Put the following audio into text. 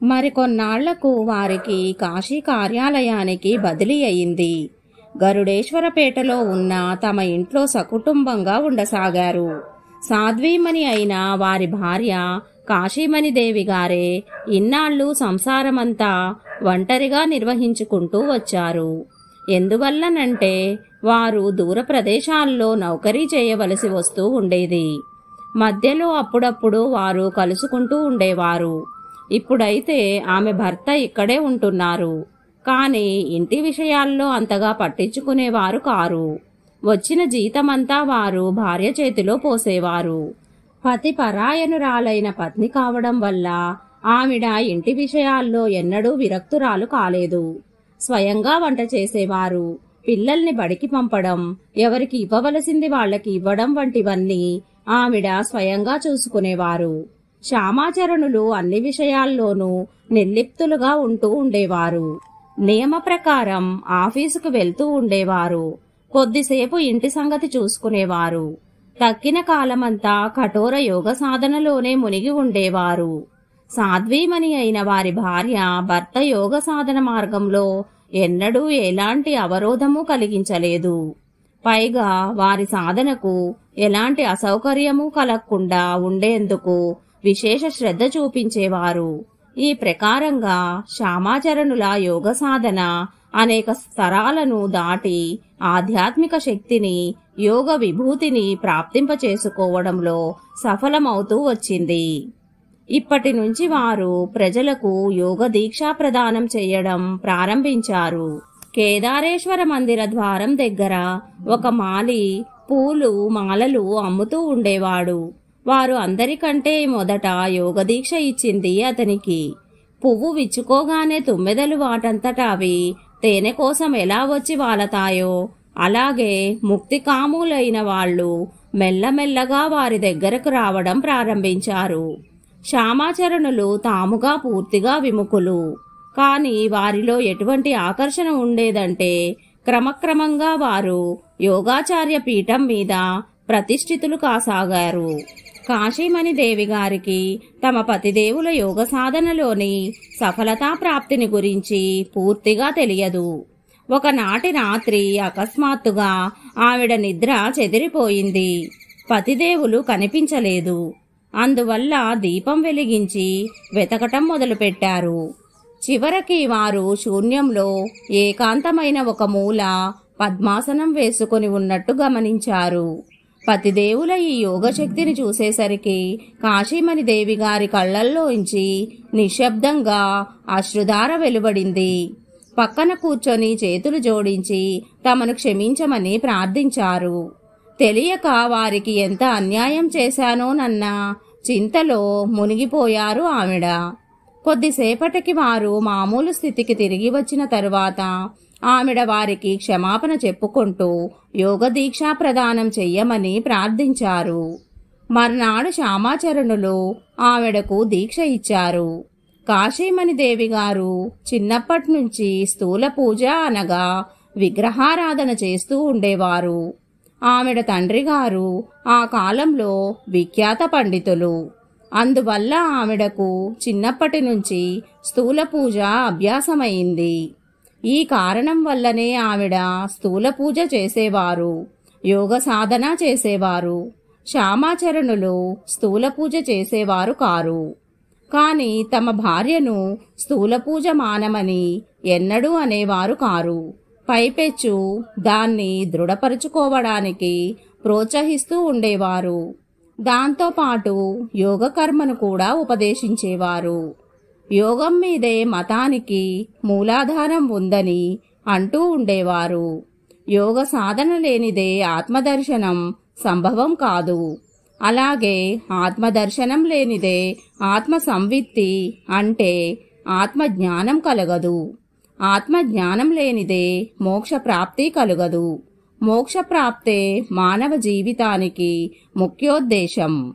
మరికొన్నాళ్లకు వారికి కాశీ కార్యాలయానికి బదిలీ అయింది. గరుడేశ్వరపేటలో ఉన్న తమ ఇంట్లో సకుటుంబంగా ఉండసాగారు. సాధ్వీమణి అయిన వారి భార్య కాశీమణిదేవి గారే ఇన్నాళ్లు సంసారమంతా ఒంటరిగా నిర్వహించుకుంటూ వచ్చారు. ఎందువల్లనంటే వారు దూర ప్రదేశాల్లో నౌకరీ చేయవలసి వస్తూ ఉండేది. మధ్యలో అప్పుడప్పుడు వారు కలుసుకుంటూ ఉండేవారు. ఇప్పుడైతే ఆమె భర్త ఇక్కడే ఉంటున్నారు. కాని ఇంటి విషయాల్లో అంతగా పట్టించుకునేవారు కారు. వచ్చిన జీతమంతా వారు భార్య చేతిలో పోసేవారు. పతి పరాయనురాలైన పత్ని కావడం వల్ల ఆవిడ ఇంటి విషయాల్లో ఎన్నడూ విరక్తురాలు కాలేదు. స్వయంగా వంట చేసేవారు. పిల్లల్ని బడికి పంపడం, ఎవరికి ఇవ్వవలసింది వాళ్లకి ఇవ్వడం వంటివన్నీ ఆవిడ స్వయంగా చూసుకునేవారు. శ్యామాచరణులు అన్ని విషయాల్లోనూ నిర్లిప్తులుగా ఉంటూ ఉండేవారు. నియమ ప్రకారం ఆఫీసుకు వెళ్తూ ఉండేవారు. కొద్దిసేపు ఇంటి సంగతి చూసుకునేవారు. తక్కిన కాలమంతా కఠోర యోగ సాధనలోనే మునిగి ఉండేవారు. సాధ్వీమణి అయిన వారి భార్య భర్త యోగ సాధన మార్గంలో ఎన్నడూ ఎలాంటి అవరోధము కలిగించలేదు. పైగా వారి సాధనకు ఎలాంటి అసౌకర్యము కలగకుండా ఉండేందుకు విశేష శ్రద్ధ చూపించేవారు. ఈ ప్రకారంగా శ్యామాచరణుల యోగ సాధన అనేక స్తరాలను దాటి ఆధ్యాత్మిక శక్తిని, యోగ విభూతిని ప్రాప్తింపచేసుకోవడంలో సఫలమవుతూ వచ్చింది. ఇప్పటి నుంచి వారు ప్రజలకు యోగ దీక్షా ప్రదానం చేయడం ప్రారంభించారు. కేదారేశ్వర మందిర ద్వారం దగ్గర ఒక మాలి పూలు మాలలు అమ్ముతూ ఉండేవాడు. వారు అందరికంటే మొదట యోగ దీక్ష ఇచ్చింది అతనికి. పువ్వు విచ్చుకోగానే తుమ్మెదలు వాటంతటా అవి తేనె కోసం ఎలా వచ్చి వాలతాయో అలాగే ముక్తికాములైన వాళ్ళు మెల్లమెల్లగా వారి దగ్గరకు రావడం ప్రారంభించారు. శ్యామాచరణులు తాముగా పూర్తిగా విముఖులు. కాని వారిలో ఎటువంటి ఆకర్షణ ఉండేదంటే క్రమక్రమంగా వారు యోగాచార్య పీఠం మీద ప్రతిష్ఠితులు కాసాగారు. కాశీమణిదేవి గారికి తమ పతిదేవుల యోగ సాధనలోని సఫలతా ప్రాప్తిని గురించి పూర్తిగా తెలియదు. ఒకనాటి రాత్రి అకస్మాత్తుగా ఆవిడ నిద్ర చెదిరిపోయింది. పతిదేవులు కనిపించలేదు. అందువల్ల దీపం వెలిగించి వెతకటం మొదలుపెట్టారు. చివరికి వారు శూన్యంలో ఏకాంతమైన ఒక మూల పద్మాసనం వేసుకుని ఉన్నట్టు గమనించారు. పతిదేవుల ఈ యోగశక్తిని చూసేసరికి కాశీమణిదేవి గారి కళ్లల్లోంచి నిశ్శబ్దంగా అశ్రుధార వెలువడింది. పక్కన కూర్చొని చేతులు జోడించి తమను క్షమించమని ప్రార్థించారు. తెలియక వారికి ఎంత అన్యాయం చేశానోనన్న చింతలో మునిగిపోయారు ఆవిడ. కొద్దిసేపటికి వారు మామూలు స్థితికి తిరిగి వచ్చిన తరువాత ఆవిడ వారికి క్షమాపణ చెప్పుకుంటూ యోగ దీక్షా ప్రదానం చెయ్యమని ప్రార్థించారు. మర్నాడు శ్యామాచరణులు ఆవిడకు దీక్ష ఇచ్చారు. కాశీమణిదేవి గారు చిన్నప్పటి నుంచి స్థూల పూజ అనగా విగ్రహారాధన చేస్తూ ఉండేవారు. ఆవిడ తండ్రి గారు ఆ కాలంలో విఖ్యాత పండితులు. అందువల్ల ఆవిడకు చిన్నప్పటి నుంచి స్థూల పూజ అభ్యాసమైంది. ఈ కారణం వల్లనే ఆవిడ స్థూల పూజ చేసేవారు, యోగ సాధన చేసేవారు. శ్యామాచరణులు స్థూల పూజ చేసేవారు కారు. కాని తమ భార్యను స్థూల పూజ మానమని ఎన్నడూ అనేవారు కారు. పైపెచ్చు దాన్ని దృఢపరుచుకోవడానికి ప్రోత్సహిస్తూ ఉండేవారు. దాంతోపాటు యోగకర్మను కూడా ఉపదేశించేవారు. యోగం మీదే మతానికి మూలాధారం ఉందని అంటూ ఉండేవారు. యోగ సాధన లేనిదే ఆత్మదర్శనం సంభవం కాదు. అలాగే ఆత్మదర్శనం లేనిదే ఆత్మ సంవిత్తి అంటే ఆత్మజ్ఞానం కలగదు. ఆత్మజ్ఞానం లేనిదే మోక్ష ప్రాప్తి కలుగదు. మోక్ష ప్రాప్తే మానవ జీవితానికి ముఖ్యోద్దేశం.